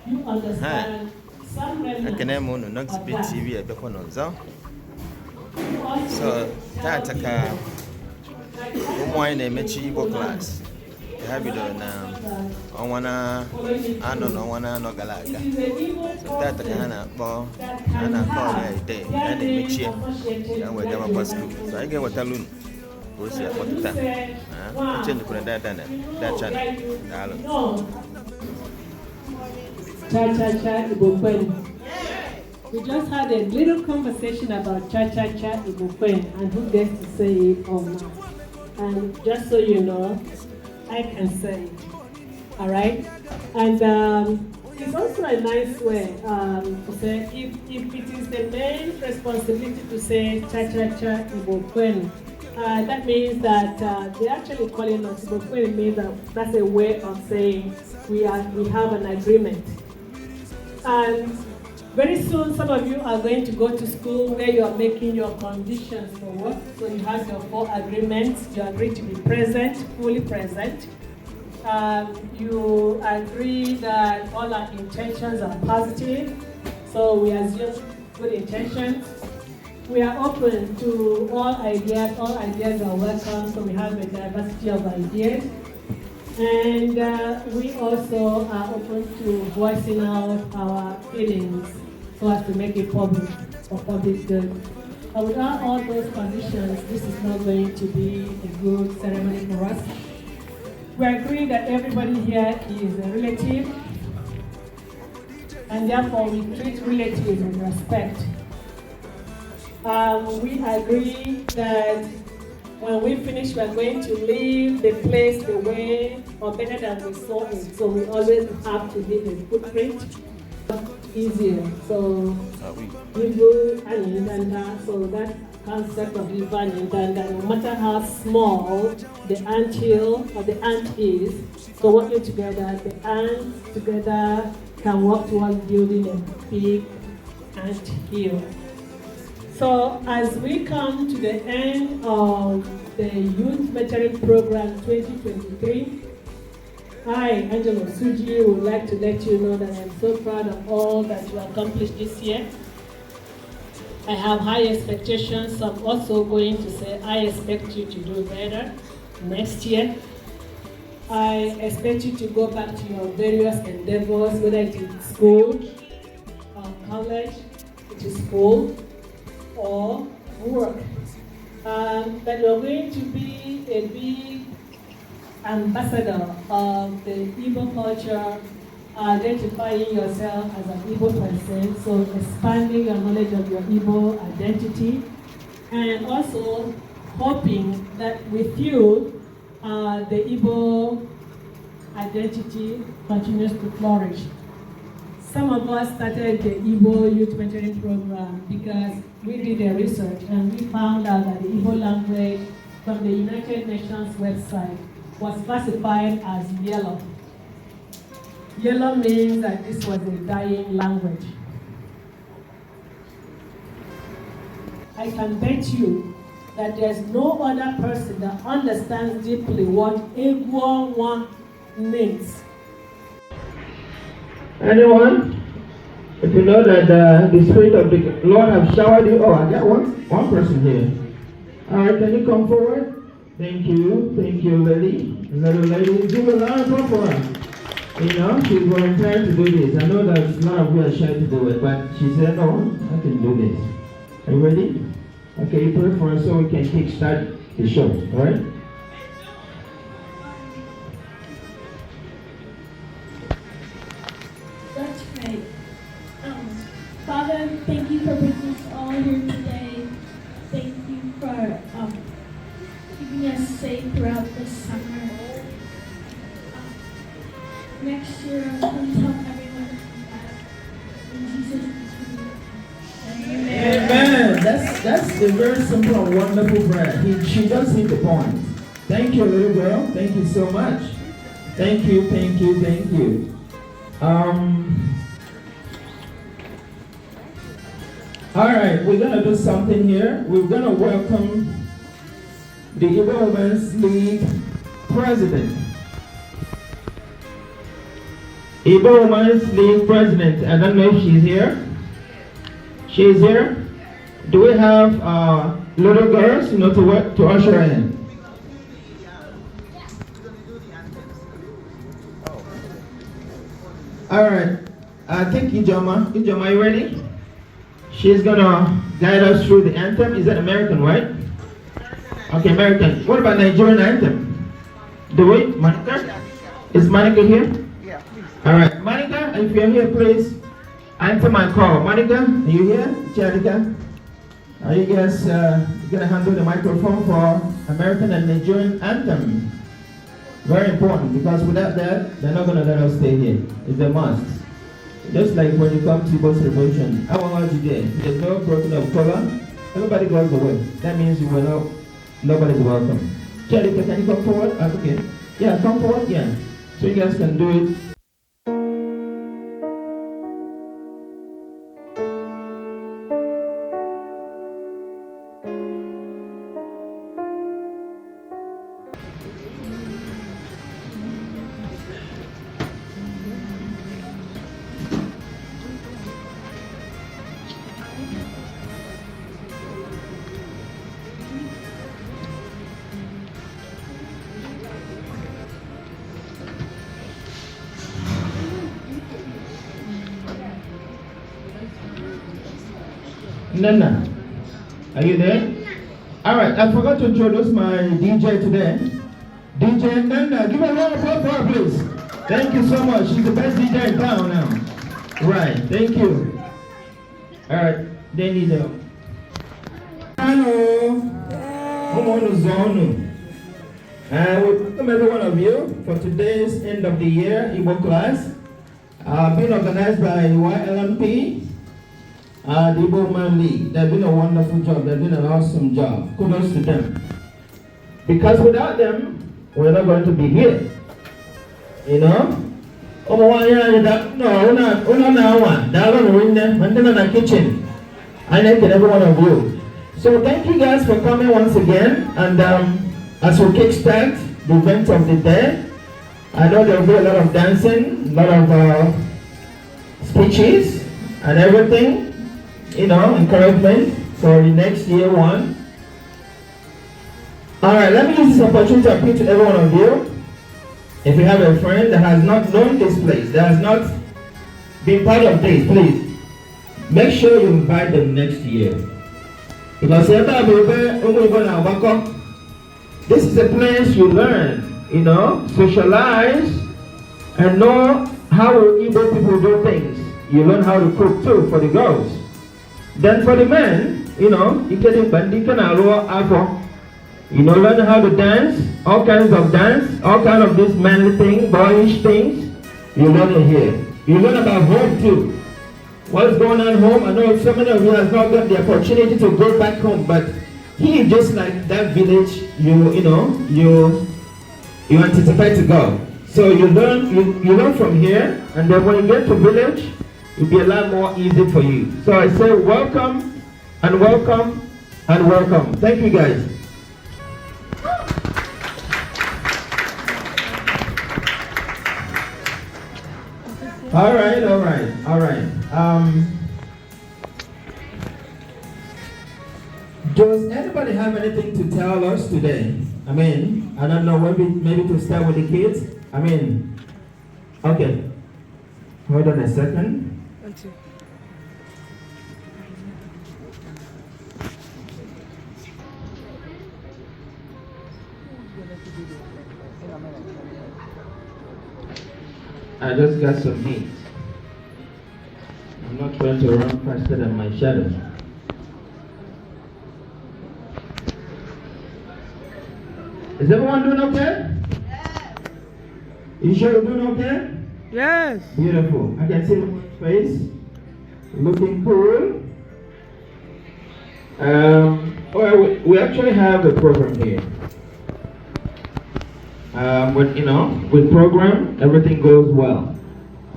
you understand some remnants I can not of be that. TV at Beconzo. You also So tell that's people, a like, wine a Igbo class. They have it on one I don't know one no galaga. it is a Igbo So that person Hana Bo that Hana can call have a day their and a name Michi associated and with with that them Yoruba school. So I name. get what alone. Go see So what you the time. say, wow, Change the that that channel. no. Cha-cha-cha Igbo. We just had a little conversation about cha-cha-cha Igbo and who gets to say it or not. And just so you know, I can say it. All right? And it's also a nice way to say, if it is the main responsibility to say cha-cha-cha Igbo, that means that they're actually calling us Igbo means that that's a way of saying we have an agreement. And very soon, some of you are going to go to school where you are making your conditions for work. So you have your 4 agreements. You agree to be present, fully present. You agree that all our intentions are positive. So we assume good intentions. We are open to all ideas. All ideas are welcome. So we have a diversity of ideas. And we also are open to voicing out our feelings so as to make it public for public good. But without all those conditions, this is not going to be a good ceremony for us. We agree that everybody here is a relative, and therefore we treat relatives with respect. We agree that when we finish, we are going to leave the place the way or better than we saw it. So we always have to leave a footprint. Easier. So Igbo and Ndanda, so that concept of Igbo and Ndanda, no matter how small the anthill or the ant is, so working together, the ants together can work towards building a big ant hill. So as we come to the end of the Youth Mentoring Program 2023, I, Angelo Suji, would like to let you know that I'm so proud of all that you accomplished this year. I have high expectations. So I'm also going to say I expect you to do better next year. I expect you to go back to your various endeavors, whether it is school or college, it is school, or work. That you're going to be a big ambassador of the Igbo culture, identifying yourself as an Igbo person, so expanding your knowledge of your Igbo identity, and also hoping that with you, the Igbo identity continues to flourish. Some of us started the Igbo Youth Mentoring Program because we did a research and we found out that the Igbo language from the United Nations website was classified as yellow. Yellow means that this was a dying language. I can bet you that there's no other person that understands deeply what Igbo means. Anyone? If you know that the Spirit of the Lord has showered you, I got one person here. All right, can you come forward? Thank you, lady. Little lady, give a round of applause for her. You know, she's volunteered to do this. I know that a lot of you are shy to do it, but she said, no, I can do this. Are you ready? Okay, you pray for us so we can kickstart the show, all right? Let's pray. Father, thank you for bringing us all here today. Thank you for keeping us safe throughout this summer. Next year, please help everyone come back. In Jesus' name. Amen. That's a very simple and wonderful prayer. She does hit the point. Thank you, little girl. Thank you so much. Thank you. All right, we're gonna do something here. We're gonna welcome the Igbo Women's League president. Igbo Women's League president. I don't know if she's here. She's here. Do we have little girls, to usher in? All right. I think Ijoma, you ready? She's gonna guide us through the anthem. Is that American, right? Okay, American. What about Nigerian anthem? Do we? Monica? Is Monica here? Yeah, please. All right, Monica, if you're here, please answer my call. Monica, are you here? Charika? Are you guys gonna handle the microphone for American and Nigerian anthem? Very important, because without that, they're not gonna let us stay here. It's a must. Just like when you come to Igbo celebration, I want you there. There's no broken of color. Everybody goes away. That means you will not. Nobody's welcome. Charika, can you come forward? Okay. Yeah, come forward. Yeah. So you guys can do it. Nana, are you there? All right, I forgot to introduce my DJ today. DJ Nana, give a round of applause for her, please. Thank you so much. She's the best DJ in town now. Right, thank you. All right, they need help. Hello. Welcome every one of you for today's end of the year Igbo class. Being organized by YMLP. The Igbo Man League. They've done a wonderful job. They've done an awesome job. Kudos to them. Because without them, we're not going to be here. You know? No, we're not now one. They're in the kitchen. I like every one of you. So thank you guys for coming once again. And as we kickstart the event of the day, I know there will be a lot of dancing, a lot of speeches, and everything. Encouragement for the next year one. All right, let me use this opportunity to appeal to every one of you. If you have a friend that has not known this place, that has not been part of this, please make sure you invite them next year. Because this is a place you learn, socialize, and know how Igbo people do things. You learn how to cook too for the girls. Then for the men, you can learn how to dance, all kinds of dance, all kinds of these manly things, boyish things. You learn it here. You learn about home too. What's going on home? I know so many of you have not got the opportunity to go back home, but here, just like that village, you anticipate to go. So you learn from here, and then when you get to village, it'll be a lot more easy for you. So I say welcome and welcome and welcome. Thank you guys. All right. Does anybody have anything to tell us today? I don't know, maybe to start with the kids. Okay. Hold on a second. I just got some meat. I'm not trying to run faster than my shadow. Is everyone doing okay? Yes. You sure you're doing okay? Yes. Beautiful. I can see my face. Looking cool. We actually have a program here. With program, everything goes well.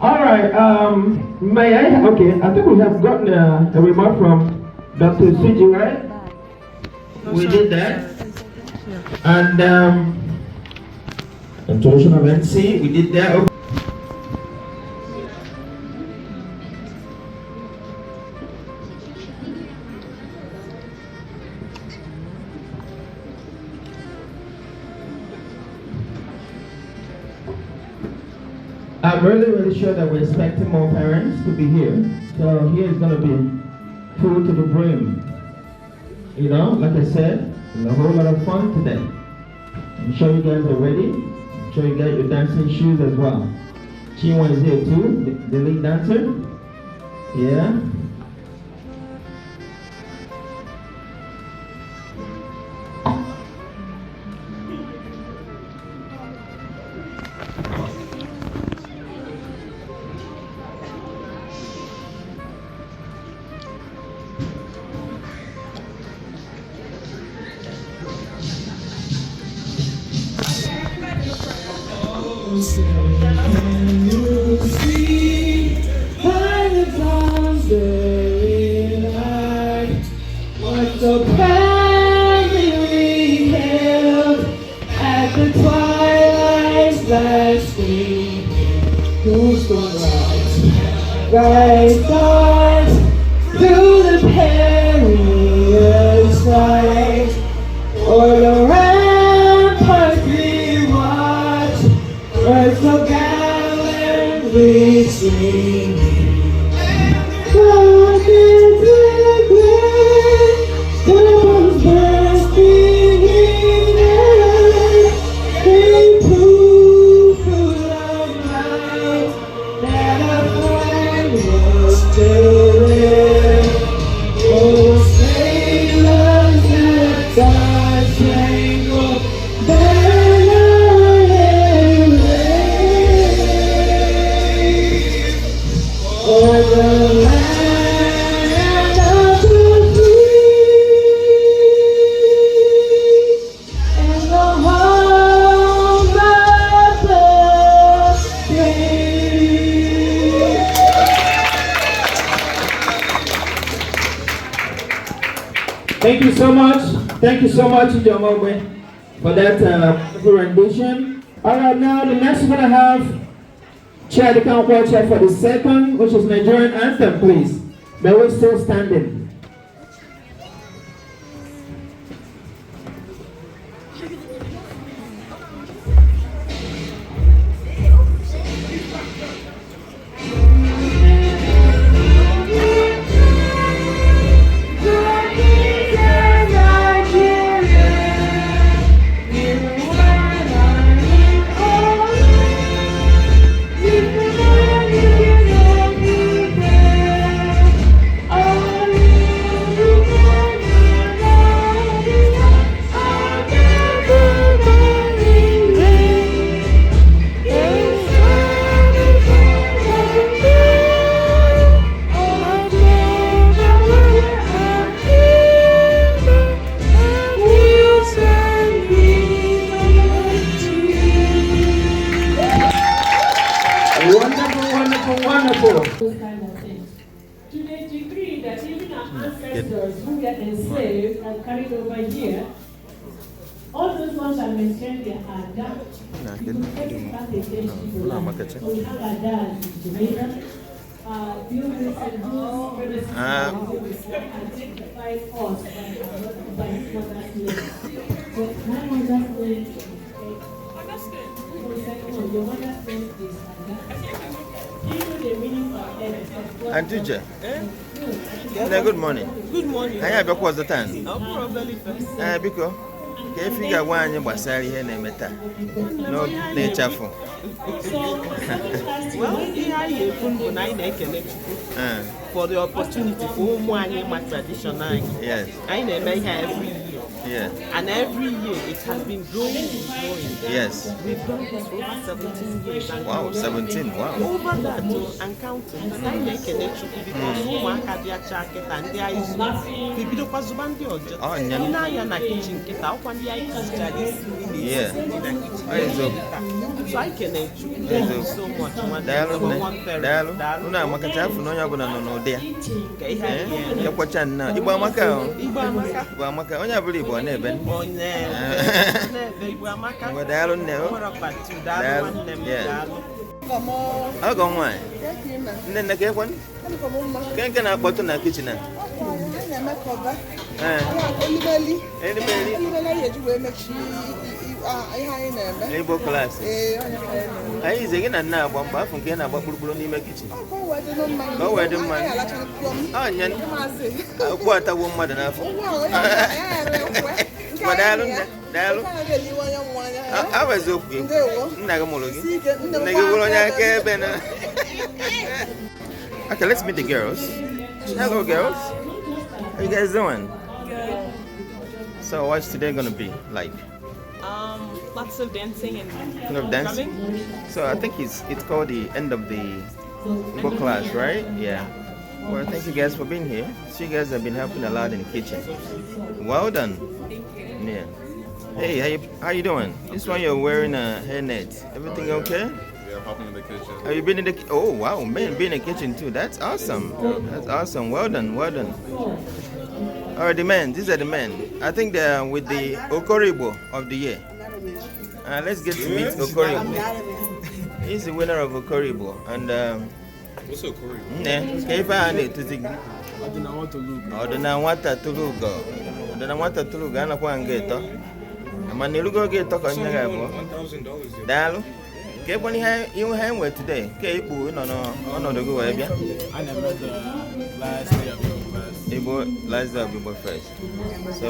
All right. Okay, I think we have gotten a remark from Dr. Suji, right? We did that. And introduction of NC, we did that. I'm really sure that we're expecting more parents to be here. So here is going to be full to the brim. You know, like I said, there's a whole lot of fun today. I'm sure you guys are ready. I'm sure you got your dancing shoes as well. Chinwa is here too, the lead dancer. Yeah. Can you see by the dawn's daylight what the family held at the twilight's last gleam? Who's the bright stars through the perilous night, or the ramparts we watch, where so gallantly singing. Walking through the glen, temples bursting in air, they prove full of light that our flag was still there. Oh, sailors, let our spangled banner wave o'er the land of the free and the home of the brave. Thank you so much. Thank you so much, Ijomogwe, for that rendition. All right, now the next we're gonna have Chair the Council Chair for the second, which is Nigerian anthem, please. But we're still standing. Wonderful. Those kind of things. To the degree that even our ancestors who were enslaved and carried over here, all those ones I mentioned, they are adapted. You could take it back against people. So we have our dad in Jamaica. Buildings and rules, predecessors, identified us by his mother's name. So my mother's name is your mother's name is Auntie J. Good morning. Good morning. I have a quarter time. Because if you got one, you must say here, name it. No nature for. well, for the opportunity for my traditional. Yes. I never every year. Yeah. And every year it has been growing and growing. Yes. We've done this for over 17 years. Wow, 17. Wow. Over that, and counting. And I make a nature because woman had their jacket and their is not. We do Pazubandi or just. Oh, yeah. Kitchen, get out when the items are yeah. So I can thank you so much. Una makatafu no yabona no dia. Yakwacha na Igbo amaka. Onya believe bo na ebe. Igbo amaka. Wadalo ne o. Yeah. Ogo nwa. Nne na ke kwan? Kenke na akpoto na kitchen na. Olibeli. Olibeli yeju we make Igbo class. Anyị ize gị na nna agba mgbe afọ nke na-agba kpụrụkpụrụ n'ime kichin. Ka o wee dị mma. Onye okwu atagwo mmadụ n'afọ. Daalụ nne, daalụ. Ọ eziokwu gị. Nna gị mụrụ gị. Nne gị bụrụ onye akaebe na. Okay, let's meet the girls. Hello, girls. How you guys doing? So, what's today gonna be like? Lots of dancing and Dancing. So I think it's called the end of the book class, right? Yeah. Well, thank you guys for being here. So you guys have been helping a lot in the kitchen. Well done. Yeah. Hey, how you doing? This one you're wearing a hairnet. Everything okay? Yeah, I'm helping in the kitchen. Have you been in the? Oh wow, man, being in the kitchen too. That's awesome. That's awesome. Well done. Well done. All right, the men. These are the men. I think they're with the Okoribo of the year. Let's get to meet Okoribo. He's the winner of Okoribo. And What's Okoribo? Odinawata Tulugo. Anakwa ngeto. Manilugo geto ka nyaga abo. $1,000. Dalu. Ke boni ha you have with today. Ke ibu no onodo go we bia. I never the last day of Igbo class. Last day of Igbo first. So,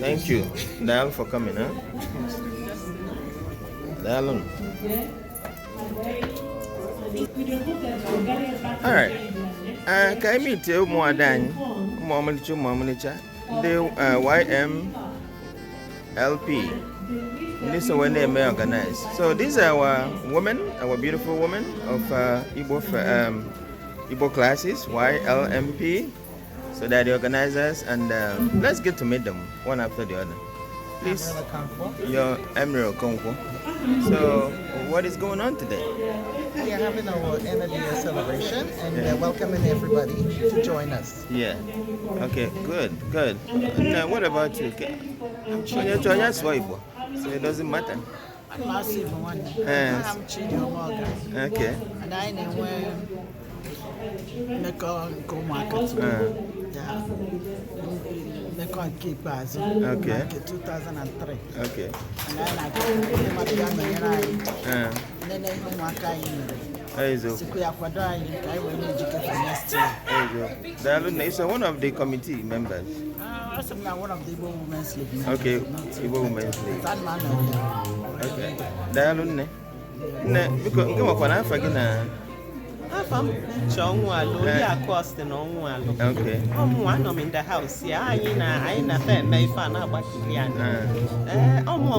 thank you, Dal, for coming, huh? Dal. All right. Can I meet you more than the YMLP? This is when they may organize. So these are our women, our beautiful women of Igbo classes, YLMP. So they're the organizers, and let's get to meet them one after the other. Please, you're Emerald Konkwo. So, what is going on today? We are having our end of the year celebration, and we're welcoming everybody to join us. Yeah. Okay, good. Now, what about you? I'm Chidiomoga. So it doesn't matter. I'm Chidiomoga. Okay. And I know where Okay. 2003. Okay. And So one of the committee members. I'm one of the Igbo Women's League. Okay, Igbo Women's League. Okay. Dalunne. Ne, because ngwa kwa na afa gị na Afam Chongwalo, yeah, cost and Onwalo. Okay. One of in the house, yeah, I na my fan about Kilian.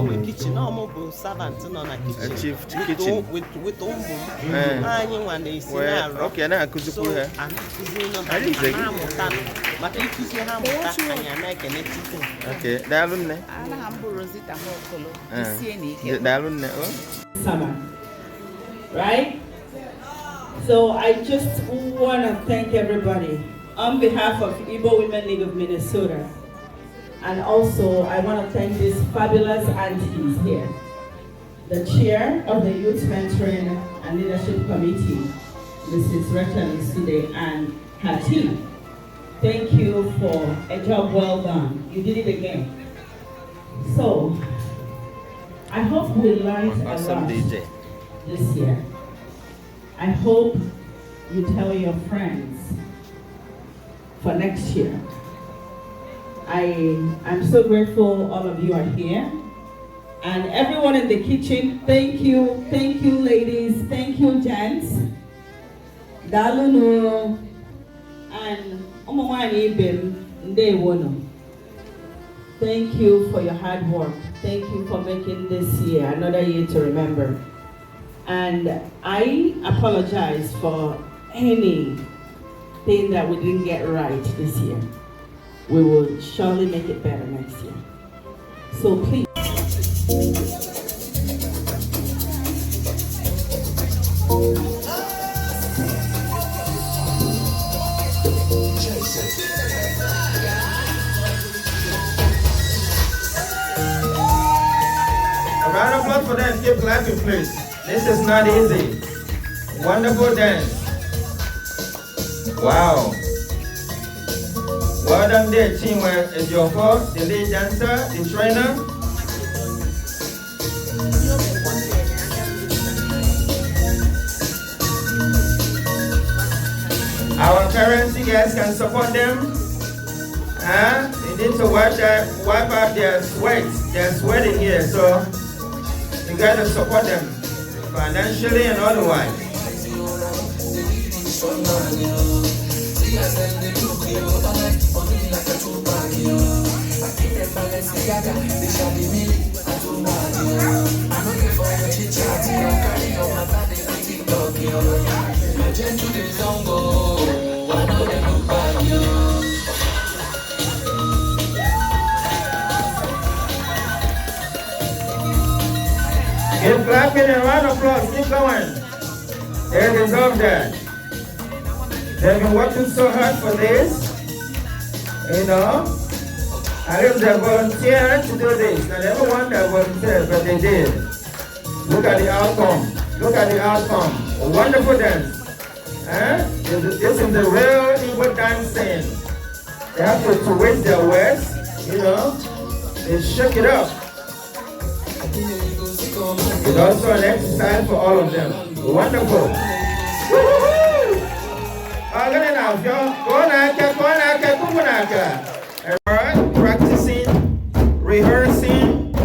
With kitchen, almost servant on a kitchen. Chief kitchen with anyone they see. Okay, now I could do her. But if you see how much I make an editing. Okay, Dalunne. Dalunne. Summer. Right? So I just want to thank everybody on behalf of Igbo Women League of Minnesota. And also I want to thank these fabulous aunties here. The chair of the Youth Mentoring and Leadership Committee, Mrs. Rachel Isude, and her team. Thank you for a job well done. You did it again. So I hope we learned a lot this year. I hope you tell your friends for next year. I'm so grateful all of you are here. And everyone in the kitchen, thank you ladies, thank you gents. Dalunu and Omawani Bim Ndewono. Thank you for your hard work. Thank you for making this year another year to remember. And I apologize for anything that we didn't get right this year. We will surely make it better next year. So please. A round of applause for them. Keep clapping, please. This is not easy. Wonderful dance. Wow. Well done there, Chinwe. Is your fault, the lead dancer, the trainer. parents, you guys can support them. They need to wipe out their sweat. They're sweating here, so you gotta support them financially and otherwise. Keep clapping and round of applause. Keep going. They deserve that. They've been working so hard for this. You know. I think they volunteered to do this. Not everyone that volunteered, but they did. Look at the outcome. Look at the outcome. A wonderful dance. This is the real Igbo dancing. They have to twist their waist. You know. They shake it up. It's also an exercise for all of them. Wonderful. Woo-hoo-hoo! Look at now, y'all. Alright, practicing, rehearsing.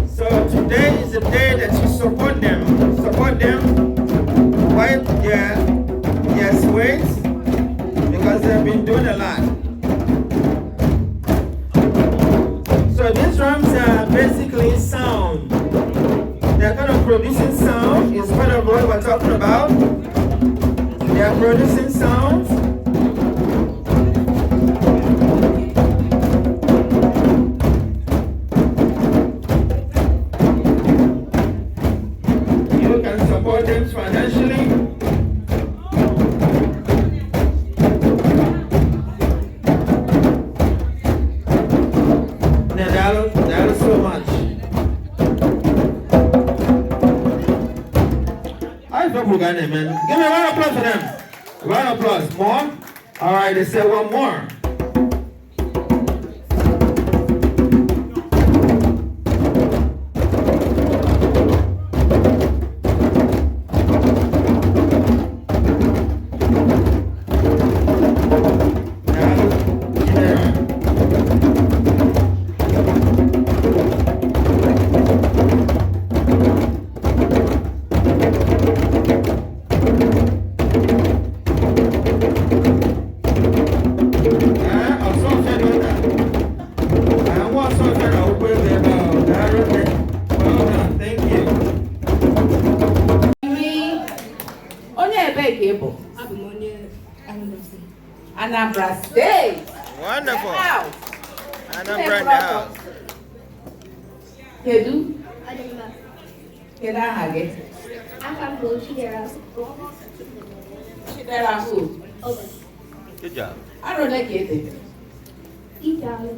So today is the day that you support them. Support them. Wipe their sweat because they've been doing a lot. So these drums are basically sound. They're kind of producing sound, is part of what we're talking about. They are producing sounds. You can support them financially. That is so much. Man. Give me a round of applause for them. A round of applause. More? All right, they say one more. Anambra State. Wonderful. Anambra in the house. Kedu? Kedu aha gị? Aha m bụ Chidera. Chidera who? Good job. Arụ ole ka ede? Italy.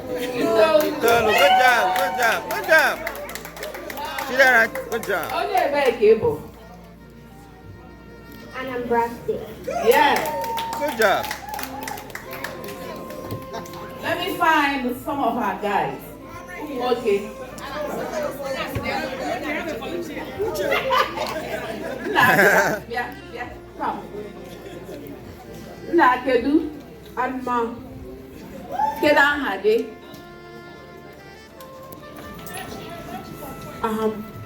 Good job. Good job. Chidera, good job. Onye ebee ka ị bụ? Anambra State. Yes. Good job. Let me find some of our guys. Okay. Yeah, come. Na kedu anma. Kedu aha gị?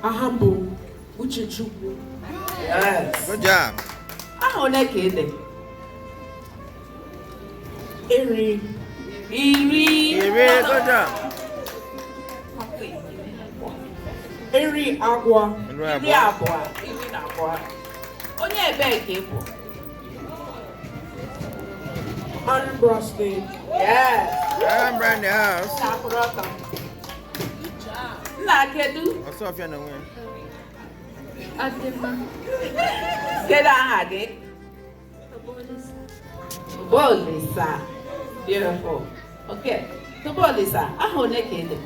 Aham bụ Uchechukwu. Yes. Good job. Aha ole ka ede? Iri. Good job. Iri agwa. Iri abụọ. Onye ebee ka ị bụ? Anambra State. Yes. Anambra in the house. Nna kedu? Ọsọ ọfịa na onwe. Adema. Kedu aha gị? Bolisa. Beautiful. Okay. Bolisa. Aha ole ka ị dị?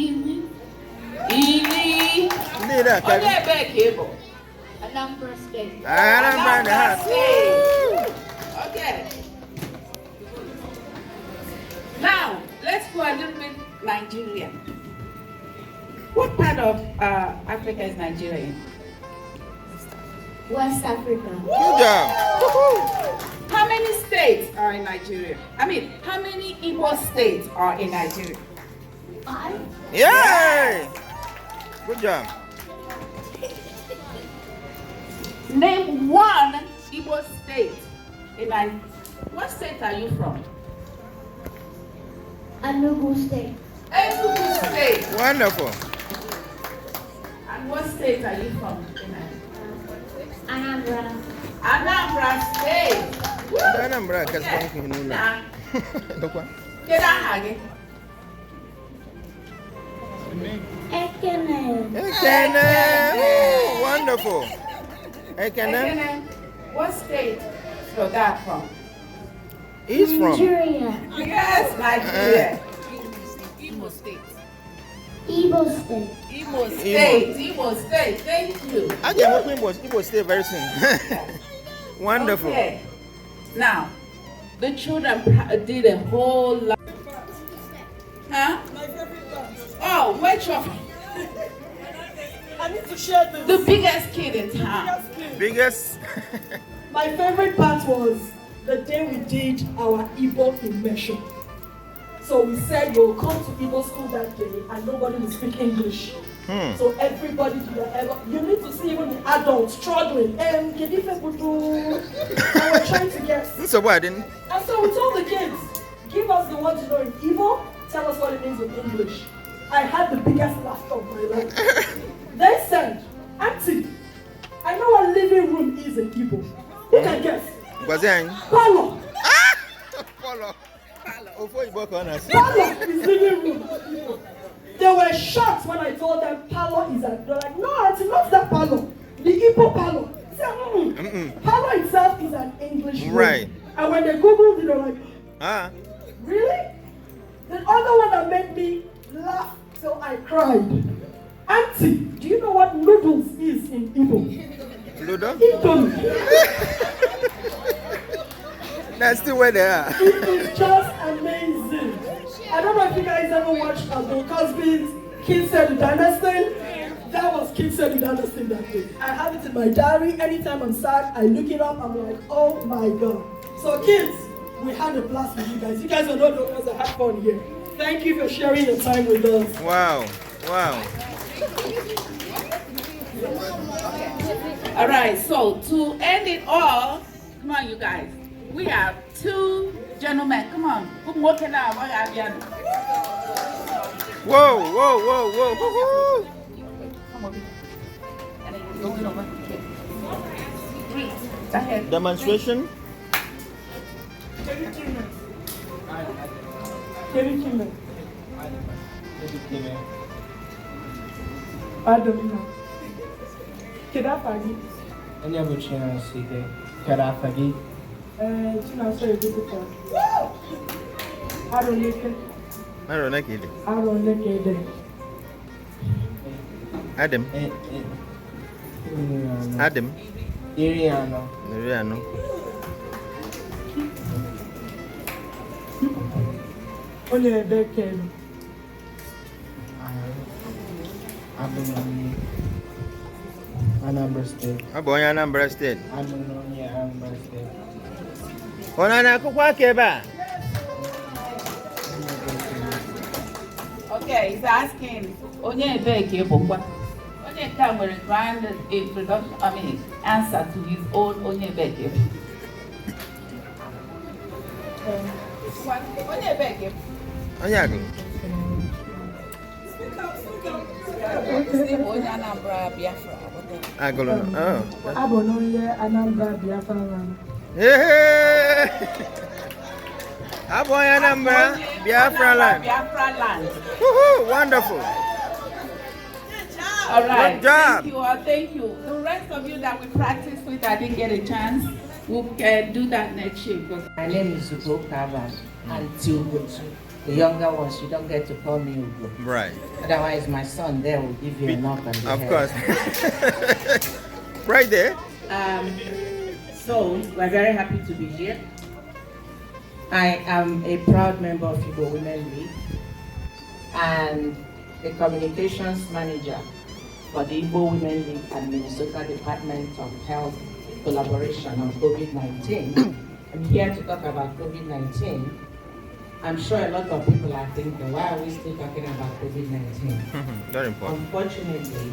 Iri. Ndị ire aka. Onye ebee ka ị bụ? Anambra State. Anambra in the house. Okay. Now, let's go a little bit Nigeria. What part of Africa is Nigeria in? West Africa. Good job. How How many states are in Nigeria? I mean, how many Igbo states are in Nigeria? 5. Yay! Good job. Name one Igbo state in Nigeria. What state are you from? Enugu State. Enugu State. Wonderful. And what state are you from in Anambra. Anambra State. Anambra, because I'm from Nuna. Get out again. Ekene. Ekene. Ooh, wonderful. Ekene. What state is that from? He's from Nigeria. Yes, Nigeria. Imo State. Igbo State. Imo State. Imo State. Thank you. I can work Igbo State very soon. Wonderful. Okay. Now, the children did a whole lot. Huh? My favorite part. Oh, which of? I need to share this. The biggest kid in town. Biggest. My favorite part was the day we did our Igbo immersion. So we said we'll come to Igbo school that day and nobody will speak English. So everybody you need to see even the adults struggling. And we're trying to guess. So what didn't? And so we told the kids, give us the words you know in Igbo, tell us what it means in English. I had the biggest laughter of my life. They said, Auntie, I know what living room is in Igbo. Who can guess? Parlor. Parlor. Parlor is living room. They were shocked when I told them parlor is a. They're like, no, it's not that parlor. The Igbo parlor. I said, Parlor itself is an English word. Right. And when they Googled it, they're like, really? The other one that made me laugh till I cried. Auntie, do you know what noodles is in Igbo? Ludo? Indomie. That's still where they are. It is just amazing. I don't know if you guys ever watched Bill Cosby's Kids Said the Dynasty. That was Kids Said the Dynasty that day. I have it in my diary. Anytime I'm sad, I look it up. I'm like, oh my God. So kids, we had a blast with you guys. You guys are not the ones that had fun here. Thank you for sharing your time with us. Wow. Wow. All right, so to end it all, come on, you guys. We have two gentlemen. Come on. Whoa, whoa, whoa, whoa, whoa. Demonstration. Adam. Adam. Iriano. Only a decade. Anambra State. Anambra State. Anambra State. Okay, he's asking, Onye Ebeke Bokwa. Onye Kam will grant introduction, answer to his own Onye Ebeke. Onye Ebeke. Onye Anambra Biafra. Anambra Biafra. Anambra Biafra land. Woohoo, wonderful. All right. Good job. Thank you all. Thank you. The rest of you that we practiced with, I didn't get a chance. We'll do that next year. My name is Ugo Kavan, and Tilbutu. The younger ones, you don't get to call me Ugo. Right. Otherwise, my son there will give you a knock on the Of head. course. Right there. So, we're very happy to be here. I am a proud member of Igbo Women League and the communications manager for the Igbo Women League and Minnesota Department of Health collaboration on COVID-19. I'm here to talk about COVID-19. I'm sure a lot of people are thinking, why are we still talking about COVID-19? Very important. Unfortunately,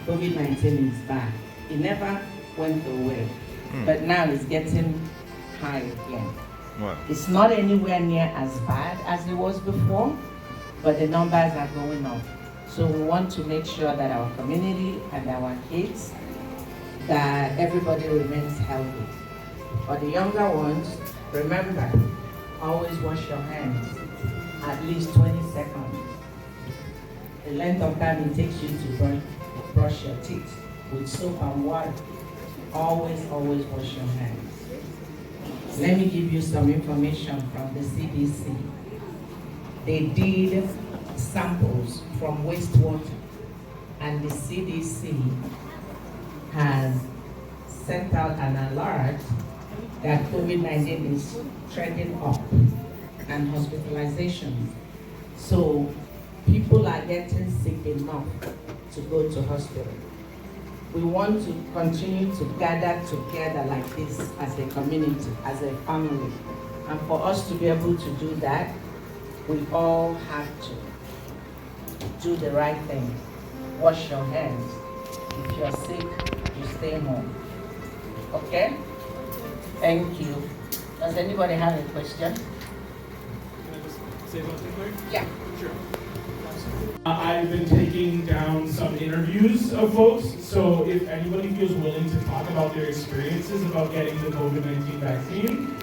COVID-19 is back. It never went away, but now it's getting high again. Wow. It's not anywhere near as bad as it was before, but the numbers are going up. So we want to make sure that our community and our kids, that everybody remains healthy. For the younger ones, remember, always wash your hands at least 20 seconds. The length of time it takes you to brush your teeth with soap and water. Always wash your hands. Let me give you some information from the CDC. They did samples from wastewater, and the CDC has sent out an alert that COVID-19 is trending up and hospitalizations. So people are getting sick enough to go to hospital. We want to continue to gather together like this as a community, as a family. And for us to be able to do that, we all have to do the right thing. Wash your hands. If you're sick, you stay home. Okay? Thank you. Does anybody have a question? Can I just say something quick? Yeah. Sure. I've been taking down some interviews of folks, so if anybody feels willing to talk about their experiences about getting the COVID-19 vaccine,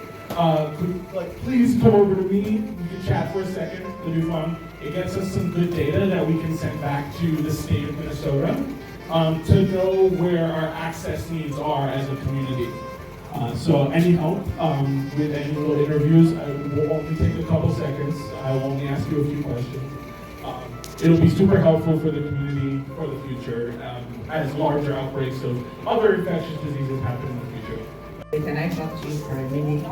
please come over to me. We can chat for a second. It'll be fun. It gets us some good data that we can send back to the state of Minnesota to know where our access needs are as a community. So any help with any little interviews, it will only take a couple seconds. I will only ask you a few questions. It'll be super helpful for the community for the future as larger outbreaks of other infectious diseases happen in the future. Can I talk to you for a minute?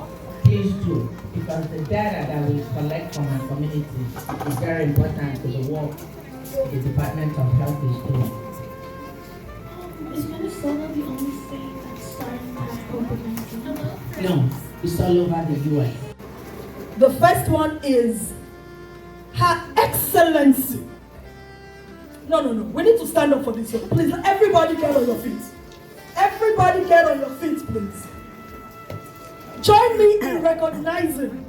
Please do, because the data that we collect from our community is very important to the work the Department of Health is doing. Is Minnesota the only state that's starting to have COVID-19? No, it's all over the U.S. The first one is Her Excellency. No. We need to stand up for this one. Please, everybody get on your feet. Everybody get on your feet, please. Join me in recognizing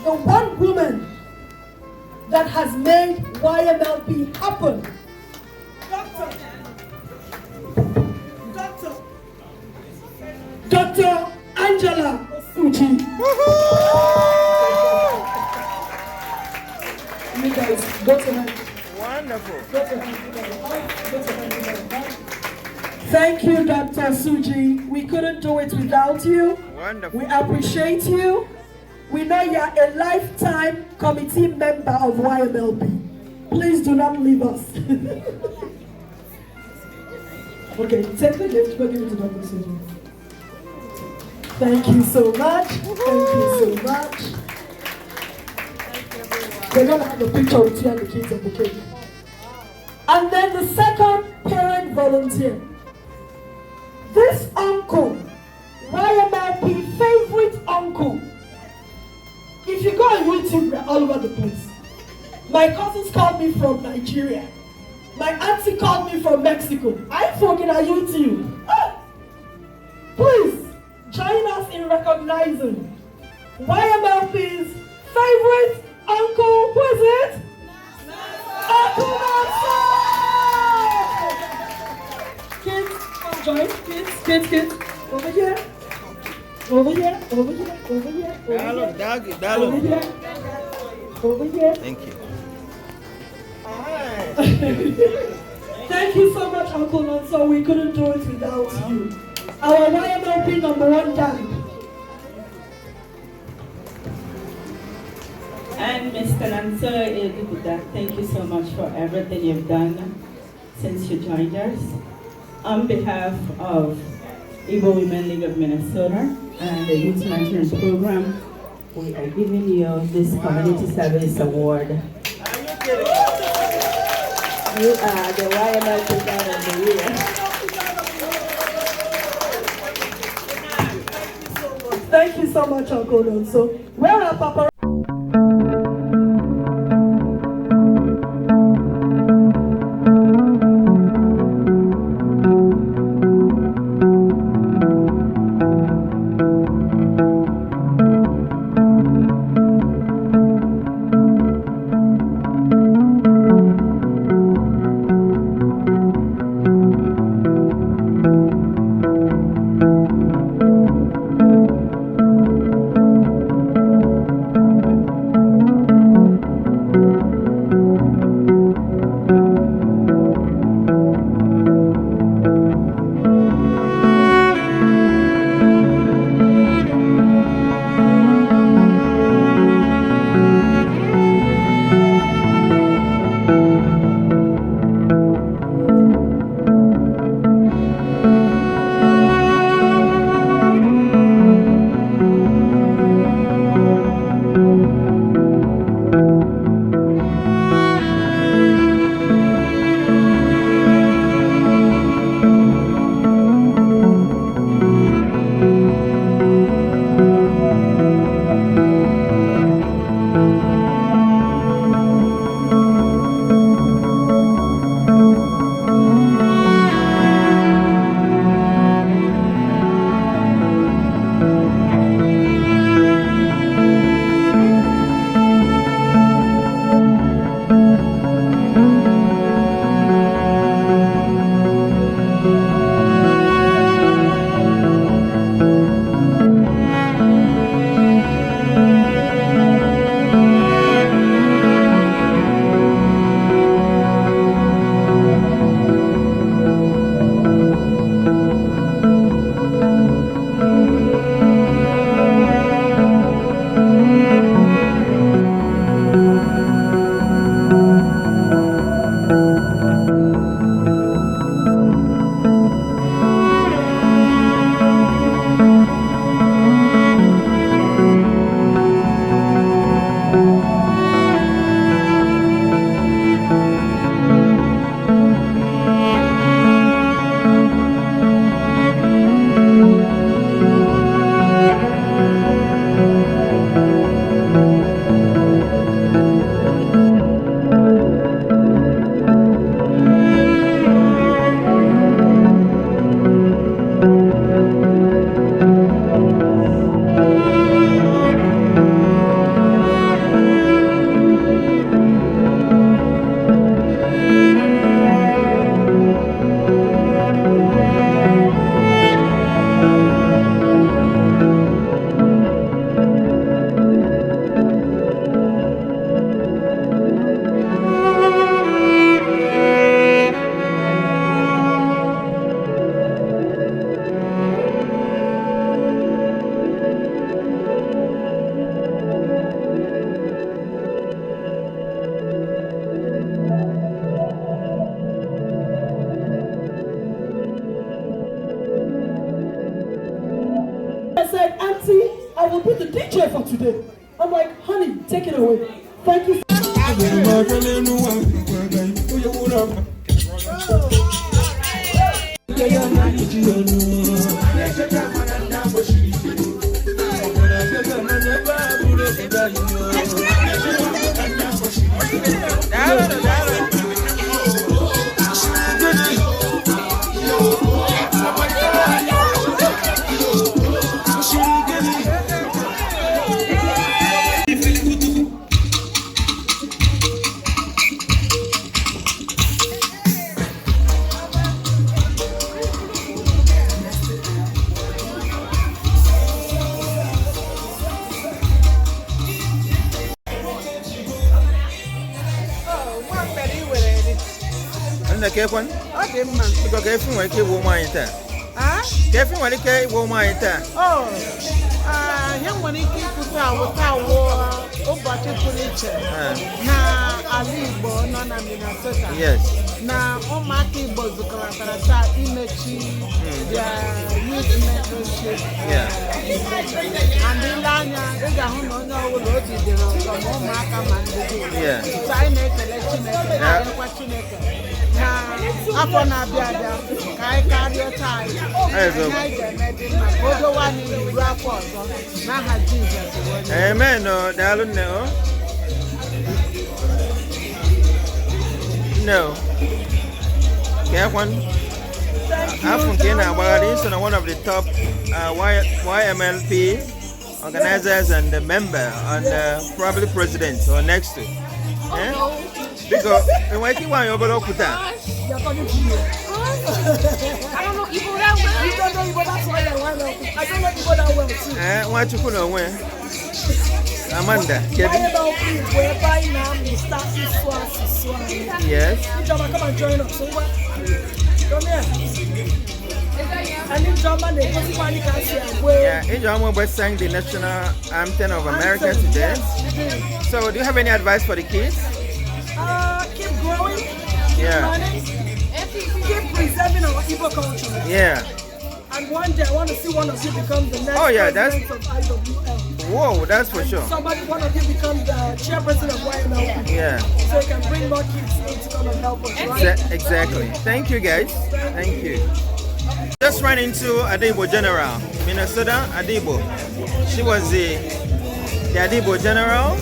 the one woman that has made YMLP happen. Dr. Angela Uchi. You guys, go to her. Wonderful. Thank you, Dr. Suji. We couldn't do it without you. Wonderful. We appreciate you. We know you're a lifetime committee member of YMLP. Please do not leave us. Okay, take the gift. Go give it to Dr. Suji. Thank you so much. Thank you so much. We're going to have a picture with you and the kids and the cake. And then the second parent volunteer. This uncle, YMLP favorite uncle. If you go on YouTube, we're all over the place. My cousins called me from Nigeria. My auntie called me from Mexico. I fucking are you too. Please join us in recognizing YMLP's favorite uncle. Who is it? Uncle Nelson! Kids, come join. Kids. Over here. Over here. Over here. Over here. Dialogue. Over here. Thank you. Thank you so much, Uncle Nelson. We couldn't do it without you. Our YMLP #1 dad. And Mr. Nanso, thank you so much for everything you've done since you joined us. On behalf of Igbo Women League of Minnesota and the Youth Mentoring Program, we are giving you this Community Service Award. You are the YMLP Dad of the Year. Thank you so much, Uncle Nonso. Where are Papa? Said, Auntie, I will be the DJ for today. I'm like, honey, take it away. Thank you. Kefan? Okay, man. Because Kefan will keep woman in there. Ah? Kefan will keep woman in there. Oh, young one, he keeps out about furniture. Now, I live on Minnesota. Yes. Now, all my keyboards, the character, image, youth membership. Yeah. And the Lanya, they got on all the road, they don't come home, I come and do. Yeah. So I make election, I watch you. afọ na-abịa abịa ka anyị karịa ụta anyị anyị ga-eme dị mma ka o dowe anyị n'iru afọ ọzọ n'aha Jizọs. Amen. Daalụ nne o. No. Kekwan. Afọ nke na-agbagharị so na one of the top YMLP organizers and the member and probably president or next to. Because when you want your brother kuta. I don't know Igbo that well. You don't know Igbo, that's why I don't know Igbo that well too. What you know when? Amanda, Kevin. Yes. Come and join us. Come here. And in German, they just panic and say, yeah, in German, we sang the national anthem of America today. So, do you have any advice for the kids? Keep growing. Yeah. Keep preserving our Igbo culture. Yeah. And one day, I want to see one of you become the next president of IWL. Whoa, that's for sure. One of you become the chairperson of YMLP. Yeah. So you can bring more kids in to come and help us, right? Exactly. Thank you, guys. Thank you. Just ran into Adibo General, Minnesota Adibo. She was the Adibo General,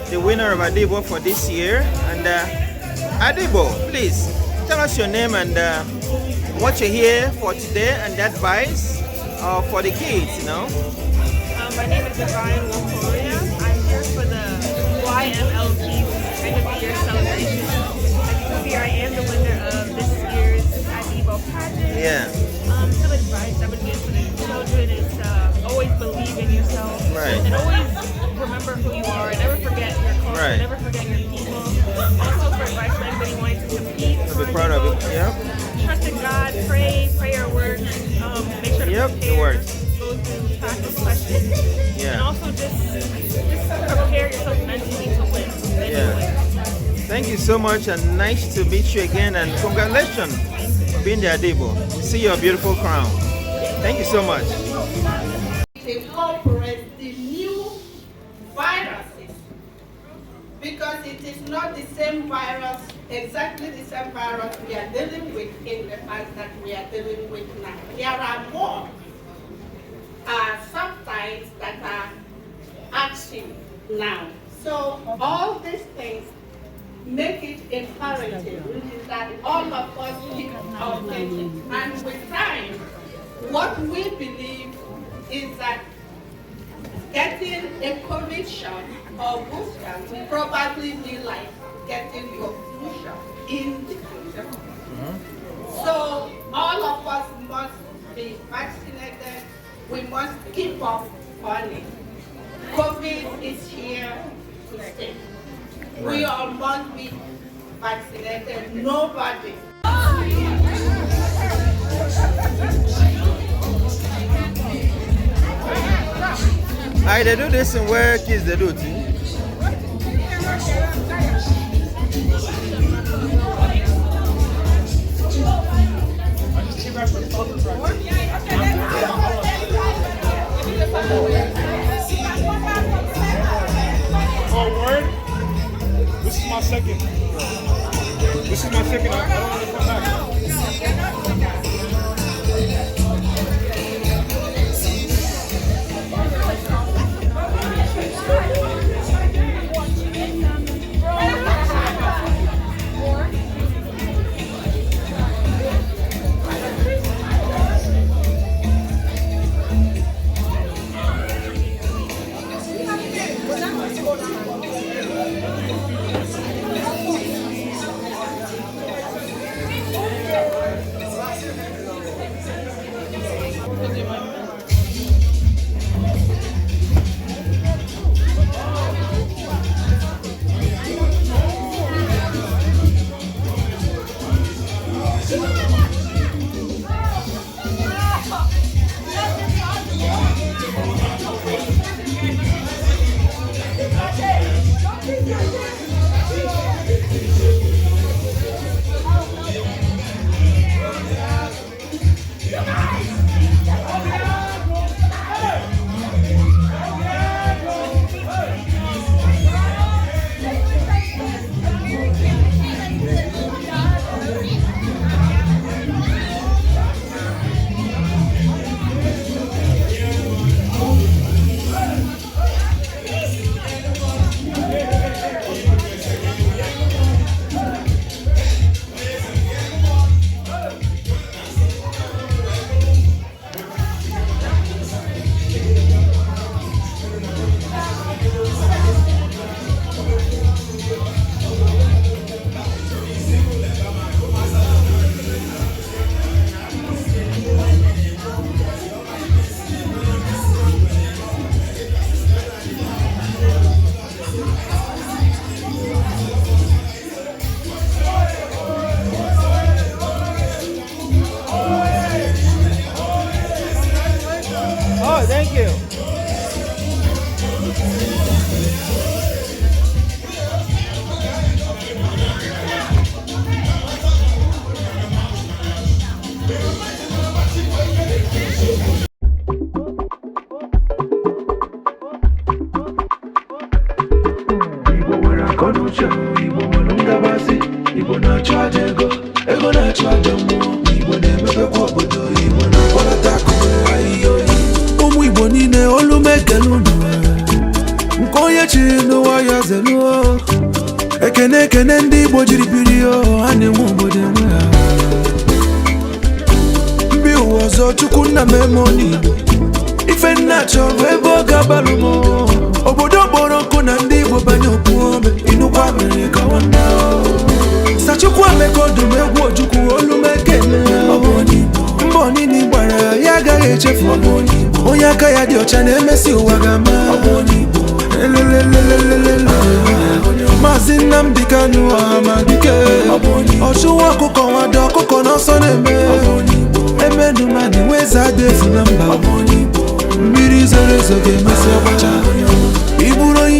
the winner of Adibo for this year. And Adibo, please tell us your name and what you're here for today and the advice for the kids, you know. My name is Divine Wolforia. I'm here for the YMLP end of the year celebration. As you can see, I am the winner of this year's Adibo pageant. Yeah. Some advice I would give for the children is always believe in yourself. Right. And always remember who you are and never forget your culture, right. Never forget your people. Also for advice for anybody wanting to compete. To be proud of it, yeah. Trust in God, pray your work, make sure to it works. Go through practice questions. Yeah. And also just prepare yourself mentally to win. Thank you so much and nice to meet you again and congratulations for being the Adibo. See your beautiful crown. Thank you so much. It incorporates the new viruses because it is not the same virus, exactly the same virus we are dealing with in the past that we are dealing with now. There are more subtypes that are active now. So all these things make it imperative that all of us keep updated. And with time, what we believe is that getting a COVID shot or booster will probably be like getting your flu shot in the future. So all of us must be vaccinated. We must keep up on it. COVID is here to stay. We all must be vaccinated. Nobody. They do this in where kids they do it. Oh, word? This is my second. This is my second. I don't want to come back. akọnuche Igbo nwere ngabasị Igbo na-achụ aja ego na-achụ aja mmụọ Igbo na-emepekwa obodo Igbo na-akpọlata akụkụ ahịhịa oyi ụmụ Igbo niile olu m ekele unu nke onye chiri n'ụwa ya zenuo ekene ndị Igbo jiri biri ha na-enwe obodo enwe ha mbi ụwa ọzọ chukwu nna m emoni ife nna chọrọ ebe ọ ga-abalụ m obodo kpọrọ nkụ na ndị Igbo banye okwu ome inukwa mere ka nwanne sachukwu ameka ọdụm egwu ojukwu olu m ekele mbọ niile gbara ya agaghị echefu onye aka ya dị ọcha na-emesi ụwa ga-ama Maazị Nnamdi Kanu Amadike ọchụwa ọkụkọ nwada ọkụkọ n'ọsọ na-eme emenumadi weza dị efu na mba mmiri zoro ezo ga-emesi ọgbacha iburu oyi